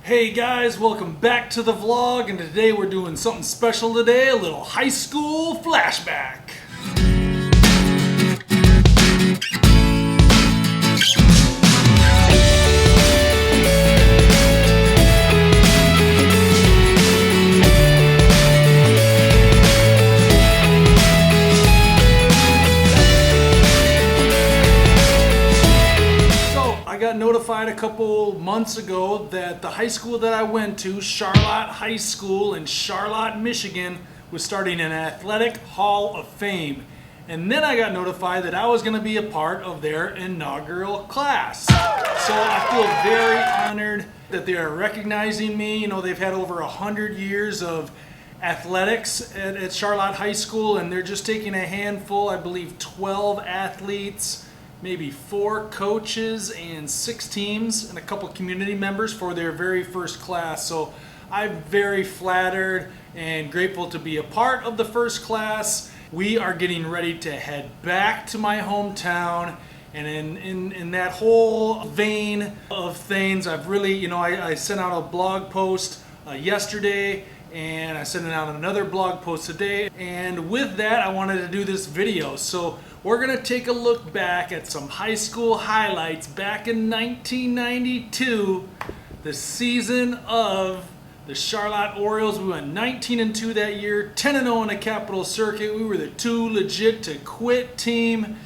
Hey guys, welcome back to the vlog, and today we're doing something special today, a little high school flashback. I got notified a couple months ago that the high school that I went to, Charlotte High School in Charlotte, Michigan, was starting an athletic hall of fame. And then I got notified that I was going to be a part of their inaugural class. So I feel very honored that they are recognizing me. You know, they've had over 100 years of athletics at Charlotte High School, and they're just taking a handful, I believe 12 athletes, maybe 4 coaches and 6 teams and a couple community members for their very first class. So I'm very flattered and grateful to be a part of the first class. We are getting ready to head back to my hometown, and in that whole vein of things, I've really, I sent out a blog post yesterday, and I sent out another blog post today, and with that I wanted to do this video. So we're going to take a look back at some high school highlights back in 1992, the season of the Charlotte Orioles. We went 19-2 that year, 10-0 in the Capital Circuit. We were the too legit to quit team.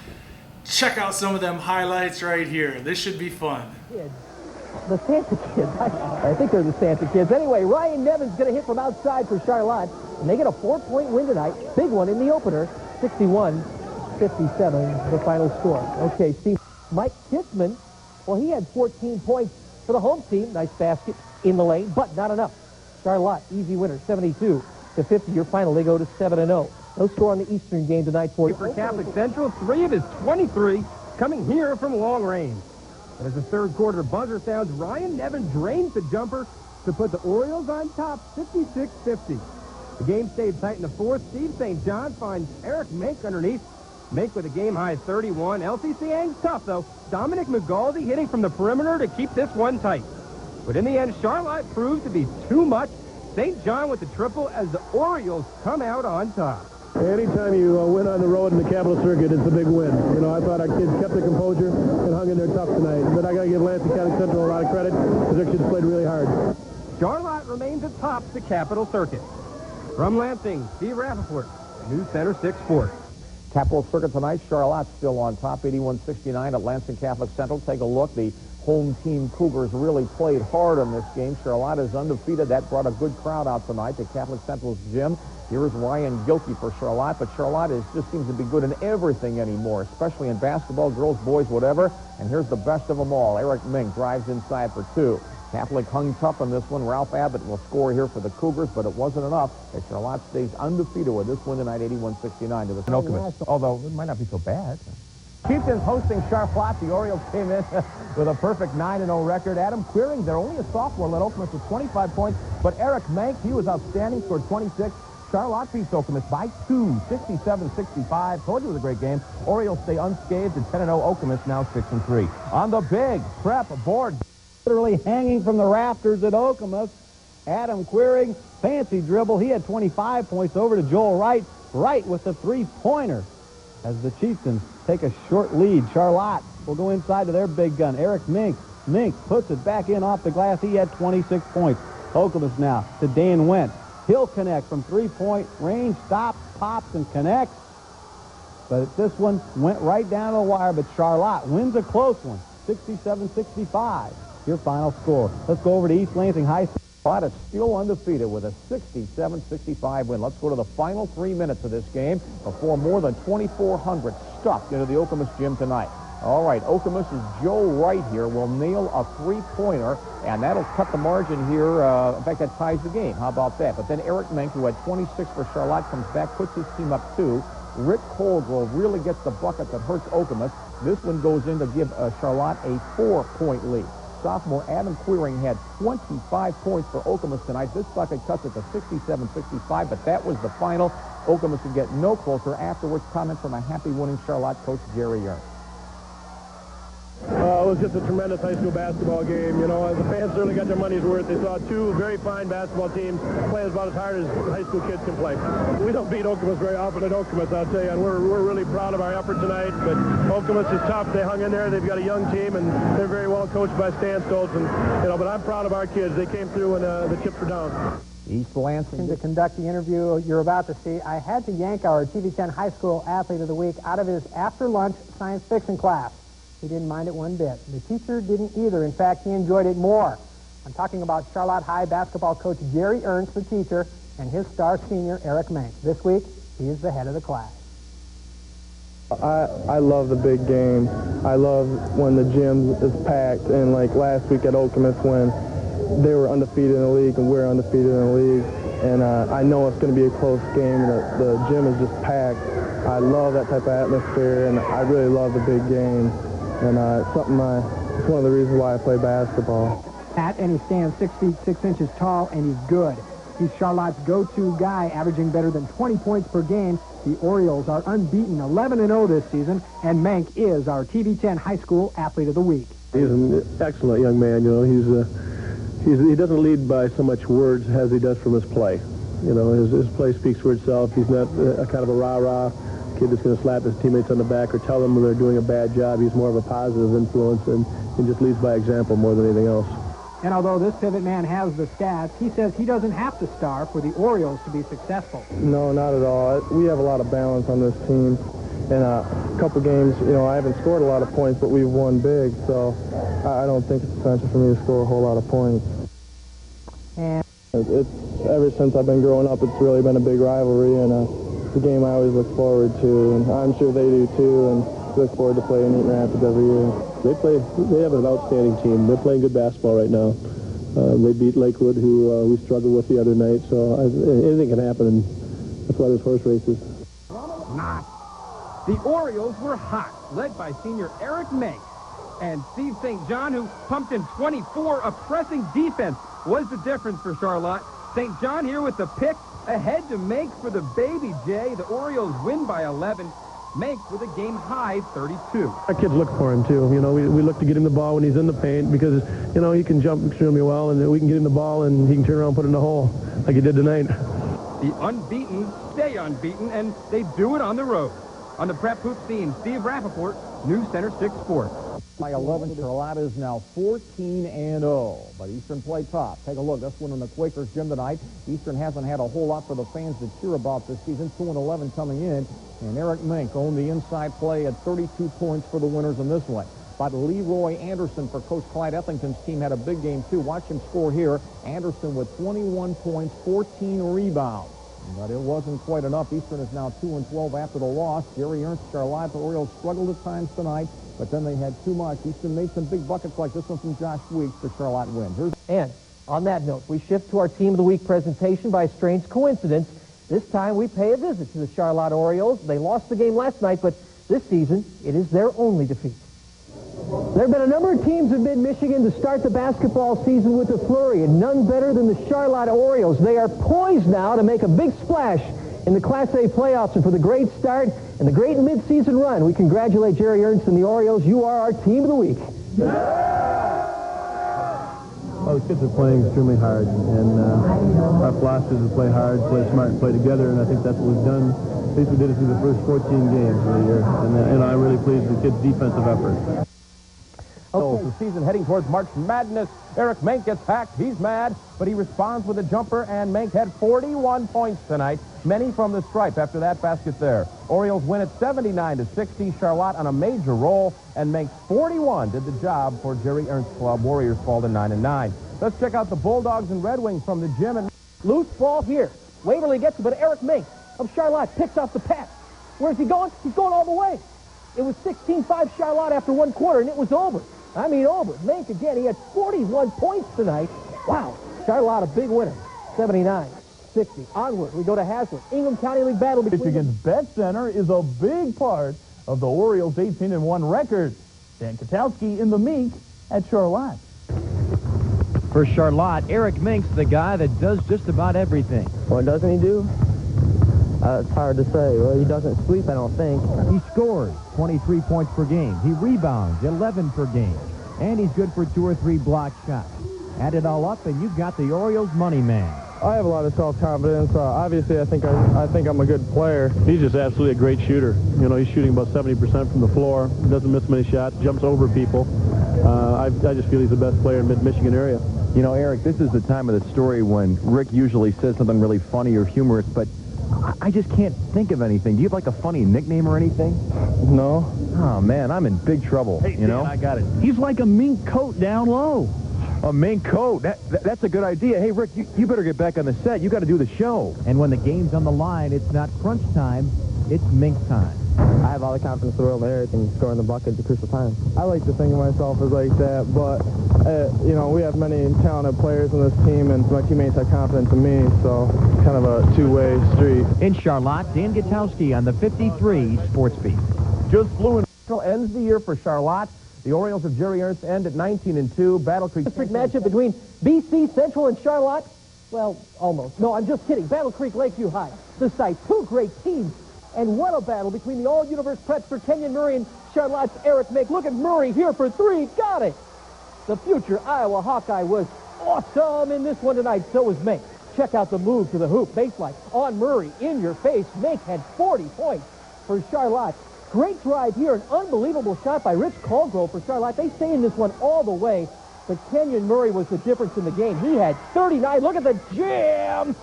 Check out some of them highlights right here. This should be fun. The Santa Kids. I think they're the Santa Kids. Anyway, Ryan Nevin's going to hit from outside for Charlotte, and they get a 4-point win tonight. Big one in the opener, 61-57, the final score. Okay, Steve. Mike Kissman, well, he had 14 points for the home team. Nice basket in the lane, but not enough. Charlotte, easy winner, 72-50. Your final, they go to 7-0. No score on the Eastern game tonight for you. For Catholic Central, 3 of his 23 coming here from long range. And as the third quarter buzzer sounds, Ryan Nevin drains the jumper to put the Orioles on top, 56-50. The game stayed tight in the fourth. Steve St. John finds Eric Menk underneath. Menk with a game-high 31. LCC hangs tough, though. Dominic McGaldy hitting from the perimeter to keep this one tight. But in the end, Charlotte proved to be too much. St. John with the triple as the Orioles come out on top. Anytime you win on the road in the Capital Circuit, it's a big win. I thought our kids kept their composure and hung in there tough tonight. But I got to give Lansing County Central a lot of credit because their kids played really hard. Charlotte remains atop the Capital Circuit. From Lansing, Steve Rappaport, News Center 6 Sports. Capital Circuit tonight, Charlotte still on top, 81-69 at Lansing Catholic Central. Take a look. The home team Cougars really played hard on this game. Charlotte is undefeated. That brought a good crowd out tonight to Catholic Central's gym. Here's Ryan Gilkey for Charlotte, but Charlotte just seems to be good in everything anymore, especially in basketball, girls, boys, whatever. And here's the best of them all. Eric Menk drives inside for 2. Catholic hung tough on this one. Ralph Abbott will score here for the Cougars, but it wasn't enough as Charlotte stays undefeated with this win tonight, 81-69 to the Okemos. Although it might not be so bad. Chieftains hosting Charlotte. The Orioles came in with a perfect 9-0 record. Adam Queering, they're only a sophomore, led Okemos with 25 points, but Eric Menk, he was outstanding, scored 26. Charlotte beats Okemos by 2, 67-65. Told you it was a great game. Orioles stay unscathed at 10-0. Okemos now 6-3. On the big prep board, Literally hanging from the rafters at Okemos. Adam Queering, fancy dribble. He had 25 points over to Joel Wright. Wright with the 3-pointer as the Chieftains take a short lead. Charlotte will go inside to their big gun, Eric Menk. Menk puts it back in off the glass. He had 26 points. Okemos now to Dan Wendt. He'll connect from 3-point range, stops, pops, and connects. But this one went right down to the wire, but Charlotte wins a close one, 67-65. Your final score. Let's go over to East Lansing High School. Charlotte is still undefeated with a 67-65 win. Let's go to the final 3 minutes of this game before more than 2,400 stuffed into the Okemos gym tonight. All right, Okemos' Joe Wright here will nail a 3-pointer, and that'll cut the margin here. In fact, that ties the game. How about that? But then Eric Menk, who had 26 for Charlotte, comes back, puts his team up 2. Rick Coldwell really gets the bucket that hurts Okemos. This one goes in to give Charlotte a 4-point lead. Sophomore Adam Queering had 25 points for Okemos tonight. This bucket cuts it to 67-65, but that was the final. Okemos would get no closer. Afterwards, comment from a happy winning Charlotte coach, Jerry Young. was just a tremendous high school basketball game. You know, the fans certainly got their money's worth. They saw two very fine basketball teams play about as hard as high school kids can play. We don't beat Okemos very often at Okemos, I'll tell you, and we're really proud of our effort tonight. But Okemos is tough. They hung in there. They've got a young team, and they're very well coached by Stan Stoltz. And, you know, but I'm proud of our kids. They came through, and the chips were down. East Lansing. To conduct the interview you're about to see, I had to yank our TV10 High School Athlete of the Week out of his after-lunch science fiction class. He didn't mind it one bit. The teacher didn't either. In fact, he enjoyed it more. I'm talking about Charlotte High basketball coach Jerry Ernst, the teacher, and his star senior, Eric Menk. This week, he is the head of the class. I love the big game. I love when the gym is packed, and like last week at Okemos when they were undefeated in the league and we're undefeated in the league, and I know it's going to be a close game, and the gym is just packed. I love that type of atmosphere, and I really love the big game, and it's one of the reasons why I play basketball. And he stands 6 feet 6 inches tall, and he's good. He's Charlotte's go-to guy, averaging better than 20 points per game. The Orioles are unbeaten, 11-0 this season, and Menk is our TV10 High School Athlete of the Week. He's an excellent young man. You know, he doesn't lead by so much words as he does from his play. You know, his play speaks for itself. He's not a kind of a rah-rah kid that's going to slap his teammates on the back or tell them when they're doing a bad job. He's more of a positive influence, and he just leads by example more than anything else. And although this pivot man has the stats, he says he doesn't have to star for the Orioles to be successful. No, not at all. We have a lot of balance on this team. In a couple games, you know, I haven't scored a lot of points, but we've won big, so I don't think it's essential for me to score a whole lot of points. And it's ever since I've been growing up, it's really been a big rivalry, and it's a game I always look forward to, and I'm sure they do too, and look forward to playing Eaton Rapids every year. They have an outstanding team. They're playing good basketball right now. They beat Lakewood, who we struggled with the other night, so anything can happen, and that's why there's horse races. Not. The Orioles were hot, led by senior Eric Menk. And Steve St. John, who pumped in 24, a pressing defense was the difference for Charlotte. St. John here with the pick, ahead to Menk for the Baby J. The Orioles win by 11. Menk with a game-high 32. Our kids look for him, too. You know, we look to get him the ball when he's in the paint because, you know, he can jump extremely well, and we can get him the ball, and he can turn around and put it in the hole like he did tonight. The unbeaten stay unbeaten, and they do it on the road. On the prep hoop scene, Steve Rappaport, News Center 6 Sports. By 11, Charlotte is now 14-0, but Eastern played tough. Take a look. This one in the Quakers gym tonight. Eastern hasn't had a whole lot for the fans to cheer about this season. 2-11 coming in, and Eric Menk owned the inside play at 32 points for the winners in this one. But Leroy Anderson for Coach Clyde Ethington's team had a big game, too. Watch him score here. Anderson with 21 points, 14 rebounds. But it wasn't quite enough. Eastern is now 2-12 after the loss. Jerry Ernst, Charlotte, the Orioles struggled at times tonight, but then they had too much. Eastern made some big buckets like this one from Josh Weeks. The Charlotte win. And on that note, we shift to our Team of the Week presentation. By strange coincidence, this time we pay a visit to the Charlotte Orioles. They lost the game last night, but this season, it is their only defeat. There have been a number of teams in mid-Michigan to start the basketball season with a flurry, and none better than the Charlotte Orioles. They are poised now to make a big splash in the Class A playoffs, and for the great start and the great mid-season run, we congratulate Jerry Ernst and the Orioles. You are our Team of the Week. Well, the kids are playing extremely hard, and our philosophy is to play hard, play smart, and play together, and I think that's what we've done. At least we did it through the first 14 games of the year, and I'm really pleased with the kids' defensive effort. So the season heading towards March Madness. Eric Menk gets hacked. He's mad, but he responds with a jumper, and Menk had 41 points tonight, many from the stripe after that basket there. Orioles win at 79-60. Charlotte on a major roll, and Menk's 41 did the job for Jerry Ernst's club. Warriors fall to 9-9. Let's check out the Bulldogs and Red Wings from the gym. And Loose ball here. Waverly gets it, but Eric Menk of Charlotte picks off the pass. Where's he going? He's going all the way. It was 16-5 Charlotte after one quarter, and it was over. I mean, over. Menk again, he had 41 points tonight. Wow. Charlotte, a big winner. 79-60. Onward, we go to Hazlet. Ingham County League battle between Michigan's Bet Center is a big part of the Orioles' 18-1 record. Dan Katowski in the Meek at Charlotte. For Charlotte, Eric Menk's the guy that does just about everything. What doesn't he do? It's hard to say. Well, he doesn't sleep, I don't think. He scores 23 points per game. He rebounds 11 per game. and he's good for 2 or 3 block shots. Add it all up, and you've got the Orioles' money man. I have a lot of self-confidence. Obviously, I think I'm a good player. He's just absolutely a great shooter. You know, he's shooting about 70% from the floor. Doesn't miss many shots. Jumps over people. I just feel he's the best player in mid-Michigan area. You know, Eric, this is the time of the story when Rick usually says something really funny or humorous, but I just can't think of anything. Do you have, like, a funny nickname or anything? No. Oh, man, I'm in big trouble, Hey, you know? Dan, I got it. He's like a mink coat down low. A mink coat. That's a good idea. Hey, Rick, you better get back on the set. You got to do the show. And when the game's on the line, it's not crunch time, it's mink time. I have all the confidence in the world in Eric and scoring the bucket at the crucial time. I like to think of myself as like that, but, you know, we have many talented players on this team, and my teammates have confidence in me, so it's kind of a two-way street. In Charlotte, Dan Gutowski on the 53 Sports Beat. Just flew in. Ends the year for Charlotte. The Orioles of Jerry Ernst end at 19-2. Battle Creek District matchup between BC Central and Charlotte. Well, almost. No, I'm just kidding. Battle Creek Lakeview High. The site. 2 great teams. And what a battle between the all-universe preps for Kenyon Murray and Charlotte's Eric Menk. Look at Murray here for 3. Got it. The future Iowa Hawkeye was awesome in this one tonight. So was Menk. Check out the move to the hoop. Baseline on Murray. In your face. Menk had 40 points for Charlotte. Great drive here. An unbelievable shot by Rich Colgrove for Charlotte. They stay in this one all the way. But Kenyon Murray was the difference in the game. He had 39. Look at the jam.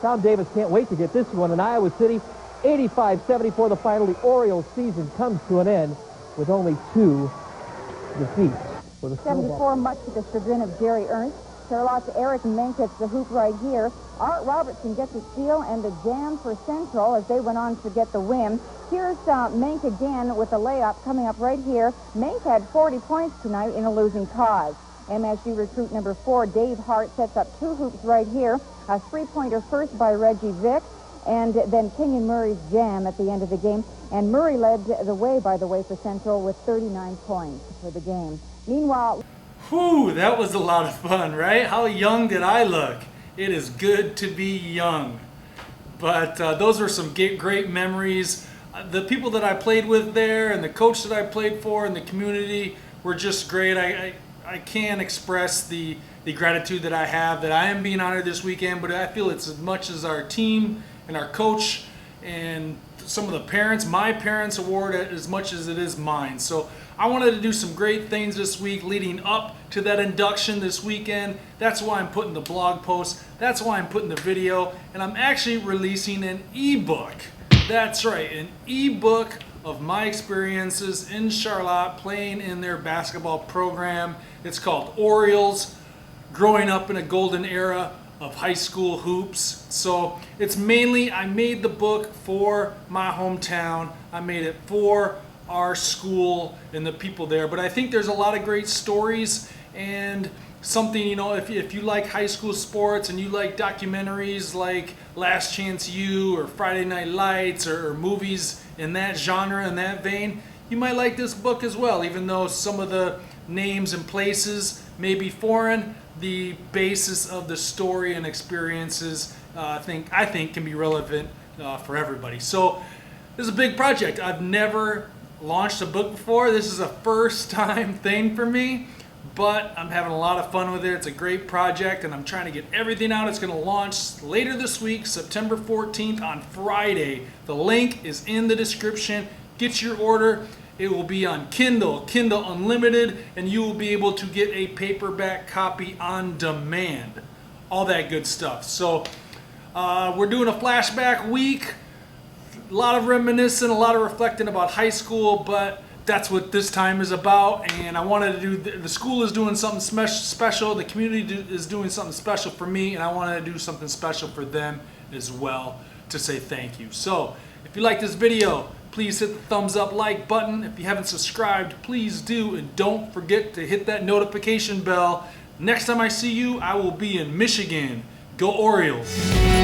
Tom Davis can't wait to get this one in Iowa City. 85-74 the final. The Orioles season comes to an end with only 2 defeats. For the 74, much to the chagrin of Jerry Ernst. Charlotte's Eric Menk gets the hoop right here. Art Robertson gets a steal and the jam for Central as they went on to get the win. Here's Menk again with a layup coming up right here. Menk had 40 points tonight in a losing cause. MSU recruit number 4, Dave Hart, sets up 2 hoops right here. A 3-pointer first by Reggie Vick, and then Kenyon Murray's jam at the end of the game. And Murray led the way, by the way, for Central with 39 points for the game. Meanwhile... Whew, that was a lot of fun, right? How young did I look? It is good to be young. But those were some great memories. The people that I played with there and the coach that I played for and the community were just great. I can't express the gratitude that I have that I am being honored this weekend, but I feel it's as much as our team and our coach and some of the parents, my parents' award, as much as it is mine. So I wanted to do some great things this week leading up to that induction this weekend. That's why I'm putting the blog post. That's why I'm putting the video. And I'm actually releasing an ebook. That's right, an ebook of my experiences in Charlotte playing in their basketball program. It's called Orioles, Growing Up in a Golden Era of High School Hoops. So it's mainly, I made the book for my hometown. I made it for our school and the people there. But I think there's a lot of great stories and something, you know, if you like high school sports and you like documentaries like Last Chance U or Friday Night Lights or movies in that genre, in that vein, you might like this book as well. Even though some of the names and places may be foreign, the basis of the story and experiences I think can be relevant for everybody. So this is a big project. I've never launched a book before. This is a first time thing for me, but I'm having a lot of fun with it. It's a great project and I'm trying to get everything out. It's going to launch later this week, September 14th on Friday. The link is in the description. Get your order. It will be on Kindle, Kindle Unlimited, and you will be able to get a paperback copy on demand. All that good stuff. So we're doing a flashback week. A lot of reminiscing, a lot of reflecting about high school, but that's what this time is about. And I wanted to do, the school is doing something special, the community is doing something special for me, and I wanted to do something special for them as well to say thank you. So if you like this video, please hit the thumbs up, like button. If you haven't subscribed, please do, and don't forget to hit that notification bell. Next time I see you, I will be in Michigan. Go Orioles!